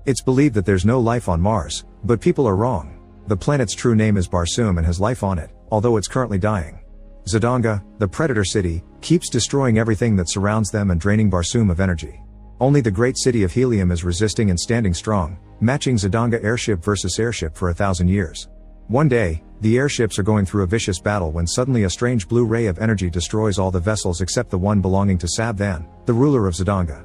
It's believed that there's no life on Mars, but people are wrong. The planet's true name is Barsoom and has life on it, although it's currently dying. Zidanga, the predator city, keeps destroying everything that surrounds them and draining Barsoom of energy. Only the great city of Helium is resisting and standing strong, matching Zidanga airship versus airship for 1,000 years. One day, the airships are going through a vicious battle when suddenly a strange blue ray of energy destroys all the vessels except the one belonging to Sabvan, the ruler of Zidanga.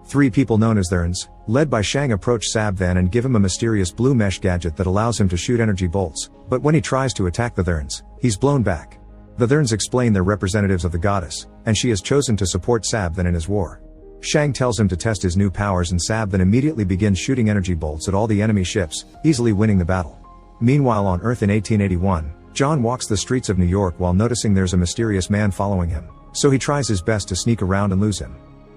3 people known as Therns, led by Shang, approach Sabvan and give him a mysterious blue mesh gadget that allows him to shoot energy bolts, but when he tries to attack the Therns, he's blown back. The Therns explain they're representatives of the goddess, and she has chosen to support Sabvan in his war. Shang tells him to test his new powers, and Sabvan immediately begins shooting energy bolts at all the enemy ships, easily winning the battle. Meanwhile on Earth in 1881, John walks the streets of New York while noticing there's a mysterious man following him, so he tries his best to sneak around and lose him.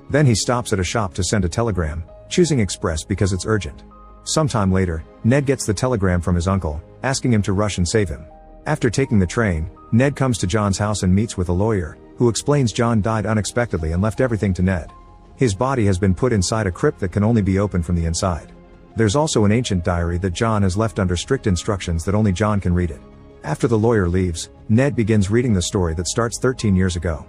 Then he stops at a shop to send a telegram, choosing Express because it's urgent. Sometime later, Ned gets the telegram from his uncle, asking him to rush and save him. After taking the train, Ned comes to John's house and meets with a lawyer, who explains John died unexpectedly and left everything to Ned. His body has been put inside a crypt that can only be opened from the inside. There's also an ancient diary that John has left under strict instructions that only John can read it. After the lawyer leaves, Ned begins reading the story that starts 13 years ago.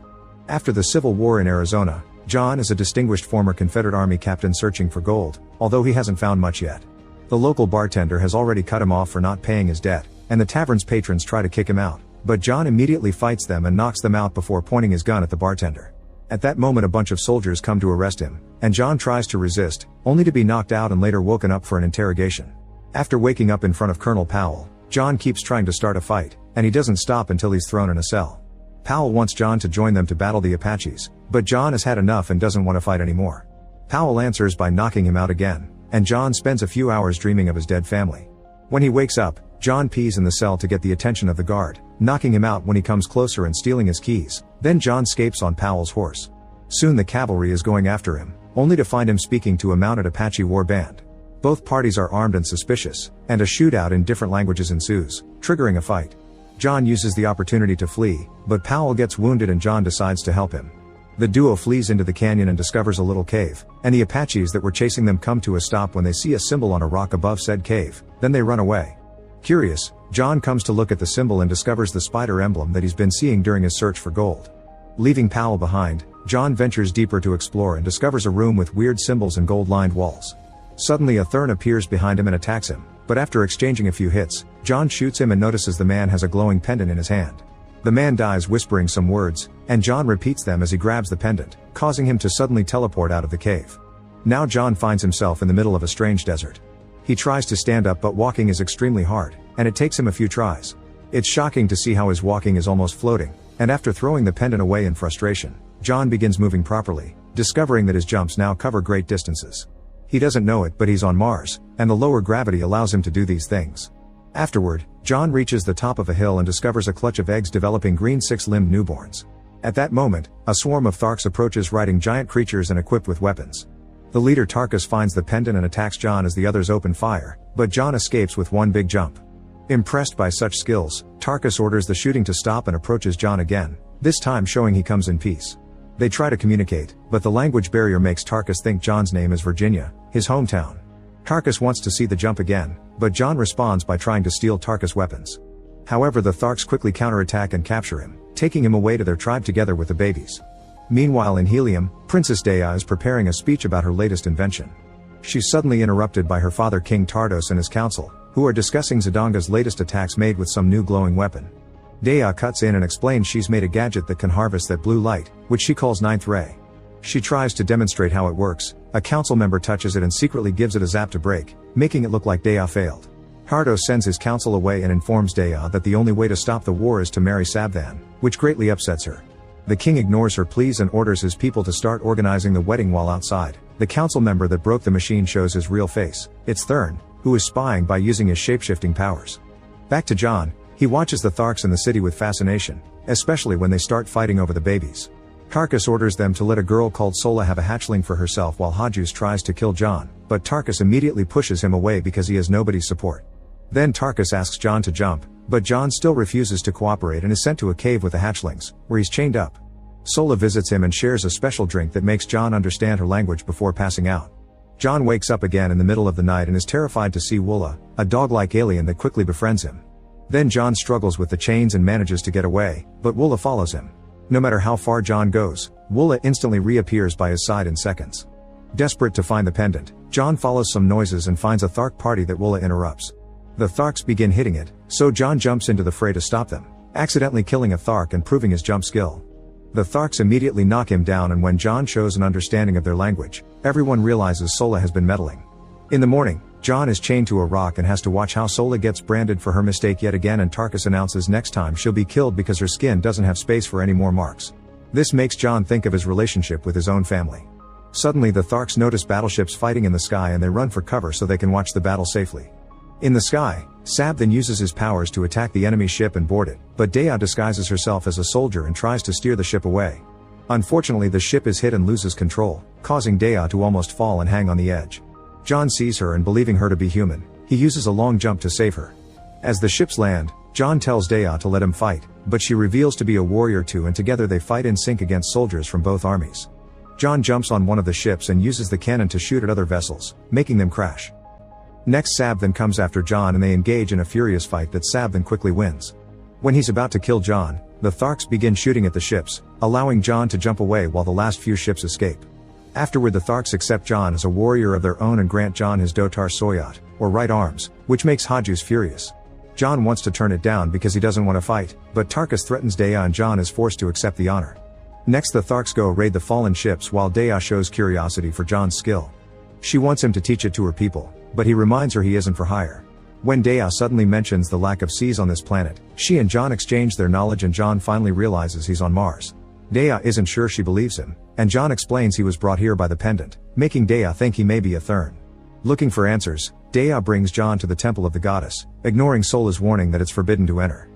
After the Civil War in Arizona, John is a distinguished former Confederate Army captain searching for gold, although he hasn't found much yet. The local bartender has already cut him off for not paying his debt, and the tavern's patrons try to kick him out, but John immediately fights them and knocks them out before pointing his gun at the bartender. At that moment a bunch of soldiers come to arrest him, and John tries to resist, only to be knocked out and later woken up for an interrogation. After waking up in front of Colonel Powell, John keeps trying to start a fight, and he doesn't stop until he's thrown in a cell. Powell wants John to join them to battle the Apaches, but John has had enough and doesn't want to fight anymore. Powell answers by knocking him out again, and John spends a few hours dreaming of his dead family. When he wakes up, John pees in the cell to get the attention of the guard, knocking him out when he comes closer and stealing his keys. Then John escapes on Powell's horse. Soon the cavalry is going after him, only to find him speaking to a mounted Apache war band. Both parties are armed and suspicious, and a shootout in different languages ensues, triggering a fight. John uses the opportunity to flee, but Powell gets wounded and John decides to help him. The duo flees into the canyon and discovers a little cave, and the Apaches that were chasing them come to a stop when they see a symbol on a rock above said cave, then they run away. Curious, John comes to look at the symbol and discovers the spider emblem that he's been seeing during his search for gold. Leaving Powell behind, John ventures deeper to explore and discovers a room with weird symbols and gold-lined walls. Suddenly a Thern appears behind him and attacks him, but after exchanging a few hits, John shoots him and notices the man has a glowing pendant in his hand. The man dies whispering some words, and John repeats them as he grabs the pendant, causing him to suddenly teleport out of the cave. Now John finds himself in the middle of a strange desert. He tries to stand up but walking is extremely hard, and it takes him a few tries. It's shocking to see how his walking is almost floating, and after throwing the pendant away in frustration, John begins moving properly, discovering that his jumps now cover great distances. He doesn't know it, but he's on Mars, and the lower gravity allows him to do these things. Afterward, John reaches the top of a hill and discovers a clutch of eggs developing green 6-limbed newborns. At that moment, a swarm of Tharks approaches riding giant creatures and equipped with weapons. The leader Tarkus finds the pendant and attacks John as the others open fire, but John escapes with one big jump. Impressed by such skills, Tarkus orders the shooting to stop and approaches John again, this time showing he comes in peace. They try to communicate, but the language barrier makes Tarkus think John's name is Virginia, his hometown. Tarkus wants to see the jump again, but John responds by trying to steal Tarkus' weapons. However, the Tharks quickly counterattack and capture him, taking him away to their tribe together with the babies. Meanwhile in Helium, Princess Dea is preparing a speech about her latest invention. She's suddenly interrupted by her father King Tardos and his council, who are discussing Zidanga's latest attacks made with some new glowing weapon. Dea cuts in and explains she's made a gadget that can harvest that blue light, which she calls Ninth Ray. She tries to demonstrate how it works. A council member touches it and secretly gives it a zap to break, making it look like Dea failed. Tardos sends his council away and informs Dea that the only way to stop the war is to marry Sabvan, which greatly upsets her. The king ignores her pleas and orders his people to start organizing the wedding while outside. The council member that broke the machine shows his real face. It's Thern, who is spying by using his shape-shifting powers. Back to John, he watches the Tharks in the city with fascination, especially when they start fighting over the babies. Tarkus orders them to let a girl called Sola have a hatchling for herself while Hadjus tries to kill John, but Tarkus immediately pushes him away because he has nobody's support. Then Tarkus asks John to jump, but John still refuses to cooperate and is sent to a cave with the hatchlings, where he's chained up. Sola visits him and shares a special drink that makes John understand her language before passing out. John wakes up again in the middle of the night and is terrified to see Woola, a dog-like alien that quickly befriends him. Then John struggles with the chains and manages to get away, but Woola follows him. No matter how far John goes, Woola instantly reappears by his side in seconds. Desperate to find the pendant, John follows some noises and finds a Thark party that Woola interrupts. The Tharks begin hitting it, so John jumps into the fray to stop them, accidentally killing a Thark and proving his jump skill. The Tharks immediately knock him down, and when John shows an understanding of their language, everyone realizes Sola has been meddling. In the morning, John is chained to a rock and has to watch how Sola gets branded for her mistake yet again, and Tarkus announces next time she'll be killed because her skin doesn't have space for any more marks. This makes John think of his relationship with his own family. Suddenly the Tharks notice battleships fighting in the sky and they run for cover so they can watch the battle safely. In the sky, Sab then uses his powers to attack the enemy ship and board it, but Dea disguises herself as a soldier and tries to steer the ship away. Unfortunately, the ship is hit and loses control, causing Dea to almost fall and hang on the edge. John sees her and, believing her to be human, he uses a long jump to save her. As the ships land, John tells Dea to let him fight, but she reveals to be a warrior too, and together they fight in sync against soldiers from both armies. John jumps on one of the ships and uses the cannon to shoot at other vessels, making them crash. Next, Sab then comes after John and they engage in a furious fight that Sab then quickly wins. When he's about to kill John, the Tharks begin shooting at the ships, allowing John to jump away while the last few ships escape. Afterward, the Tharks accept John as a warrior of their own and grant John his Dotar Soyot, or right arms, which makes Hajus furious. John wants to turn it down because he doesn't want to fight, but Tarkus threatens Dea and John is forced to accept the honor. Next, the Tharks go raid the fallen ships while Dea shows curiosity for John's skill. She wants him to teach it to her people, but he reminds her he isn't for hire. When Dea suddenly mentions the lack of seas on this planet, she and John exchange their knowledge and John finally realizes he's on Mars. Dea isn't sure she believes him, and John explains he was brought here by the pendant, making Dea think he may be a Thurn. Looking for answers, Dea brings John to the temple of the goddess, ignoring Sola's warning that it's forbidden to enter.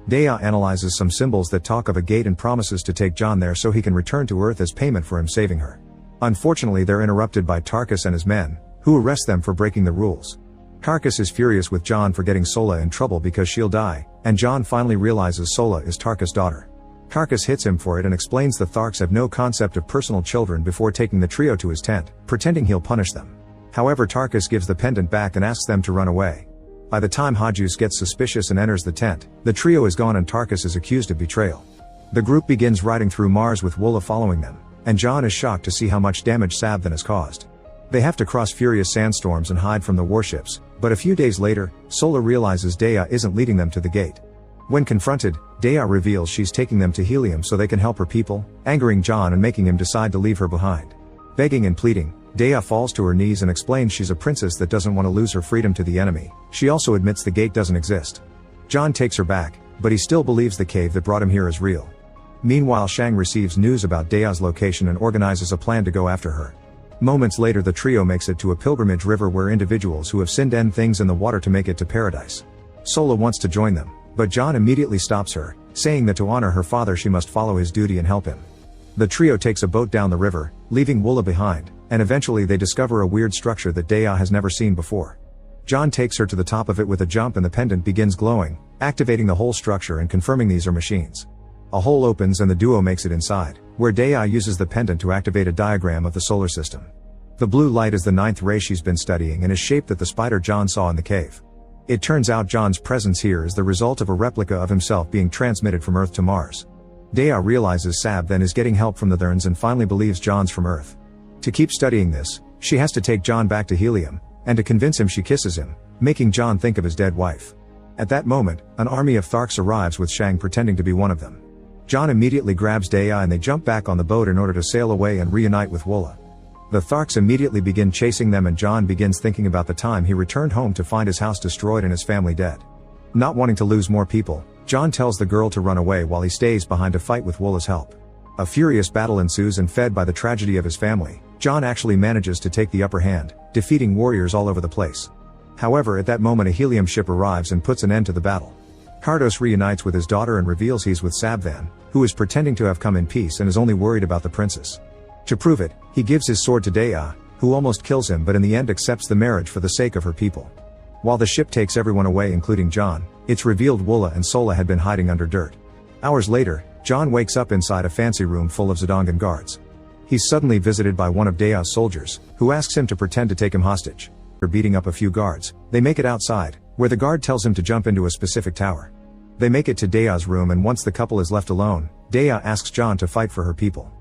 Dea analyzes some symbols that talk of a gate and promises to take John there so he can return to Earth as payment for him saving her. Unfortunately, they're interrupted by Tarkus and his men, who arrest them for breaking the rules. Tarkus is furious with John for getting Sola in trouble because she'll die, and John finally realizes Sola is Tarkus' daughter. Tarkus hits him for it and explains the Tharks have no concept of personal children before taking the trio to his tent, pretending he'll punish them. However, Tarkus gives the pendant back and asks them to run away. By the time Hajus gets suspicious and enters the tent, the trio is gone and Tarkus is accused of betrayal. The group begins riding through Mars with Woola following them, and John is shocked to see how much damage Sabthan has caused. They have to cross furious sandstorms and hide from the warships, but a few days later, Sola realizes Dea isn't leading them to the gate. When confronted, Dea reveals she's taking them to Helium so they can help her people, angering John and making him decide to leave her behind. Begging and pleading, Dea falls to her knees and explains she's a princess that doesn't want to lose her freedom to the enemy. She also admits the gate doesn't exist. John takes her back, but he still believes the cave that brought him here is real. Meanwhile, Shang receives news about Dea's location and organizes a plan to go after her. Moments later, the trio makes it to a pilgrimage river where individuals who have sinned end things in the water to make it to paradise. Sola wants to join them, but John immediately stops her, saying that to honor her father she must follow his duty and help him. The trio takes a boat down the river, leaving Woola behind, and eventually they discover a weird structure that Dea has never seen before. John takes her to the top of it with a jump and the pendant begins glowing, activating the whole structure and confirming these are machines. A hole opens and the duo makes it inside, where Dea uses the pendant to activate a diagram of the solar system. The blue light is the 9th ray she's been studying and is shaped that the spider John saw in the cave. It turns out John's presence here is the result of a replica of himself being transmitted from Earth to Mars. Dea realizes Sab then is getting help from the Therns and finally believes John's from Earth. To keep studying this, she has to take John back to Helium, and to convince him she kisses him, making John think of his dead wife. At that moment, an army of Tharks arrives with Shang pretending to be one of them. John immediately grabs Dea and they jump back on the boat in order to sail away and reunite with Woola. The Tharks immediately begin chasing them and John begins thinking about the time he returned home to find his house destroyed and his family dead. Not wanting to lose more people, John tells the girl to run away while he stays behind to fight with Woola's help. A furious battle ensues and fed by the tragedy of his family, John actually manages to take the upper hand, defeating warriors all over the place. However, at that moment a helium ship arrives and puts an end to the battle. Kardos reunites with his daughter and reveals he's with Sabthan, who is pretending to have come in peace and is only worried about the princess. To prove it, he gives his sword to Dea, who almost kills him but in the end accepts the marriage for the sake of her people. While the ship takes everyone away including John, it's revealed Woola and Sola had been hiding under dirt. Hours later, John wakes up inside a fancy room full of Zidongan guards. He's suddenly visited by one of Dea's soldiers, who asks him to pretend to take him hostage. After beating up a few guards, they make it outside, where the guard tells him to jump into a specific tower. They make it to Dea's room, and once the couple is left alone, Dea asks John to fight for her people.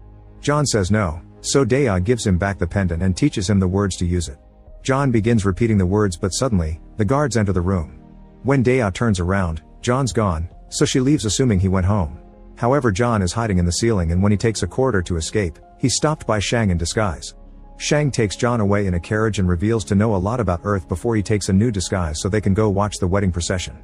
John says no, so Dea gives him back the pendant and teaches him the words to use it. John begins repeating the words, but suddenly, the guards enter the room. When Dea turns around, John's gone, so she leaves assuming he went home. However, John is hiding in the ceiling, and when he takes a corridor to escape, he's stopped by Shang in disguise. Shang takes John away in a carriage and reveals to know a lot about Earth before he takes a new disguise so they can go watch the wedding procession.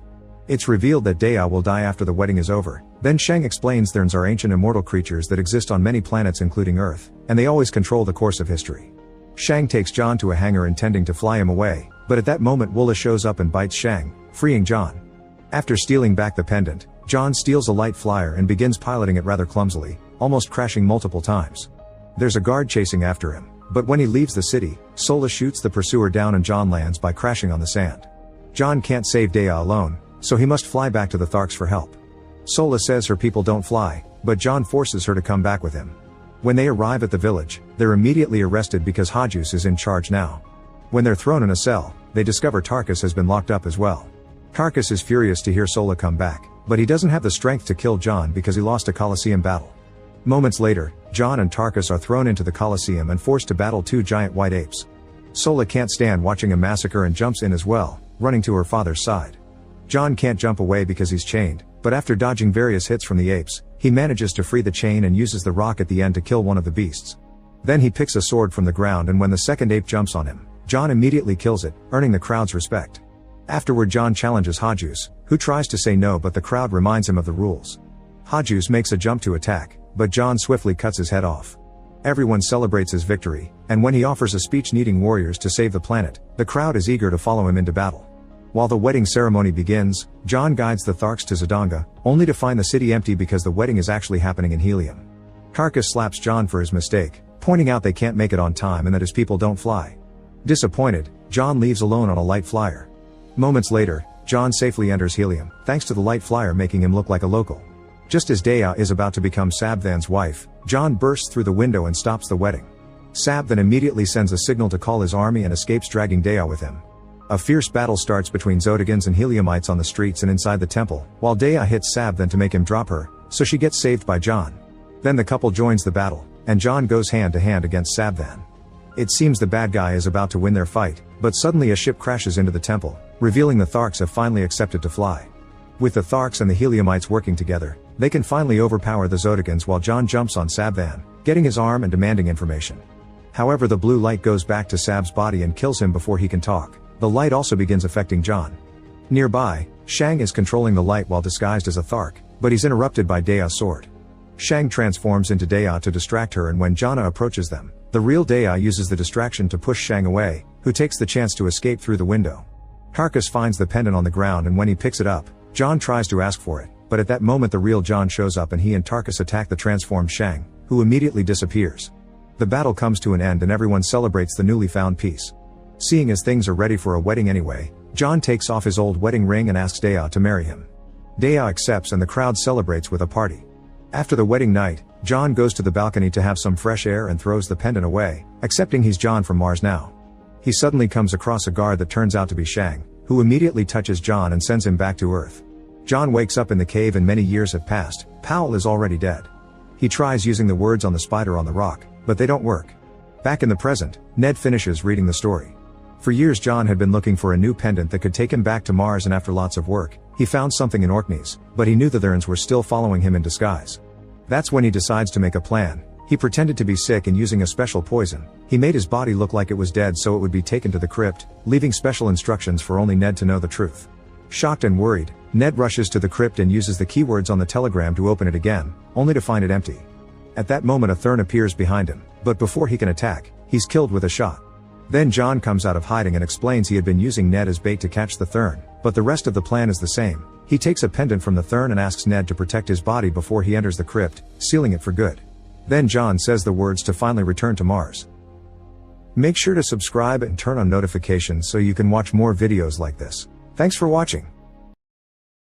It's revealed that Dea will die after the wedding is over. Then Shang explains there are ancient immortal creatures that exist on many planets including Earth, and they always control the course of history. Shang takes John to a hangar intending to fly him away, but at that moment Woola shows up and bites Shang, freeing John. After stealing back the pendant, John steals a light flyer and begins piloting it rather clumsily, almost crashing multiple times. There's a guard chasing after him, but when he leaves the city, Sola shoots the pursuer down and John lands by crashing on the sand. John can't save Dea alone, so he must fly back to the Tharks for help. Sola says her people don't fly, but John forces her to come back with him. When they arrive at the village, they're immediately arrested because Hajus is in charge now. When they're thrown in a cell, they discover Tarkus has been locked up as well. Tarkus is furious to hear Sola come back, but he doesn't have the strength to kill John because he lost a Colosseum battle. Moments later, John and Tarkus are thrown into the Colosseum and forced to battle two giant white apes. Sola can't stand watching a massacre and jumps in as well, running to her father's side. John can't jump away because he's chained, but after dodging various hits from the apes, he manages to free the chain and uses the rock at the end to kill one of the beasts. Then he picks a sword from the ground, and when the second ape jumps on him, John immediately kills it, earning the crowd's respect. Afterward, John challenges Hajus, who tries to say no, but the crowd reminds him of the rules. Hajus makes a jump to attack, but John swiftly cuts his head off. Everyone celebrates his victory, and when he offers a speech needing warriors to save the planet, the crowd is eager to follow him into battle. While the wedding ceremony begins, John guides the Tharks to Zodanga, only to find the city empty because the wedding is actually happening in helium. Tarkus slaps John for his mistake, pointing out they can't make it on time and that his people don't fly. Disappointed, John leaves alone on a light flyer. Moments later, John safely enters helium, thanks to the light flyer making him look like a local. Just as Dea is about to become Sabthan's wife, John bursts through the window and stops the wedding. Sabthan immediately sends a signal to call his army and escapes, dragging Dea with him. A fierce battle starts between Zodagans and Heliumites on the streets and inside the temple, while Dea hits Sabthan to make him drop her, so she gets saved by John. Then the couple joins the battle, and John goes hand to hand against Sabthan. It seems the bad guy is about to win their fight, but suddenly a ship crashes into the temple, revealing the Tharks have finally accepted to fly. With the Tharks and the Heliumites working together, they can finally overpower the Zodagans while John jumps on Sabthan, getting his arm and demanding information. However, the blue light goes back to Sab's body and kills him before he can talk. The light also begins affecting John. Nearby, Shang is controlling the light while disguised as a Thark, but he's interrupted by Dea's sword. Shang transforms into Dea to distract her, and when Janna approaches them, the real Dea uses the distraction to push Shang away, who takes the chance to escape through the window. Tarkus finds the pendant on the ground, and when he picks it up, John tries to ask for it, but at that moment the real John shows up and he and Tarkus attack the transformed Shang, who immediately disappears. The battle comes to an end and everyone celebrates the newly found peace. Seeing as things are ready for a wedding anyway, John takes off his old wedding ring and asks Dea to marry him. Dea accepts and the crowd celebrates with a party. After the wedding night, John goes to the balcony to have some fresh air and throws the pendant away, accepting he's John from Mars now. He suddenly comes across a guard that turns out to be Shang, who immediately touches John and sends him back to Earth. John wakes up in the cave and many years have passed. Powell is already dead. He tries using the words on the spider on the rock, but they don't work. Back in the present, Ned finishes reading the story. For years John had been looking for a new pendant that could take him back to Mars, and after lots of work, he found something in Orkneys, but he knew the Therns were still following him in disguise. That's when he decides to make a plan. He pretended to be sick and using a special poison, he made his body look like it was dead so it would be taken to the crypt, leaving special instructions for only Ned to know the truth. Shocked and worried, Ned rushes to the crypt and uses the keywords on the telegram to open it again, only to find it empty. At that moment a Thern appears behind him, but before he can attack, he's killed with a shot. Then John comes out of hiding and explains he had been using Ned as bait to catch the Thern, but the rest of the plan is the same. He takes a pendant from the Thern and asks Ned to protect his body before he enters the crypt, sealing it for good. Then John says the words to finally return to Mars. Make sure to subscribe and turn on notifications so you can watch more videos like this. Thanks for watching.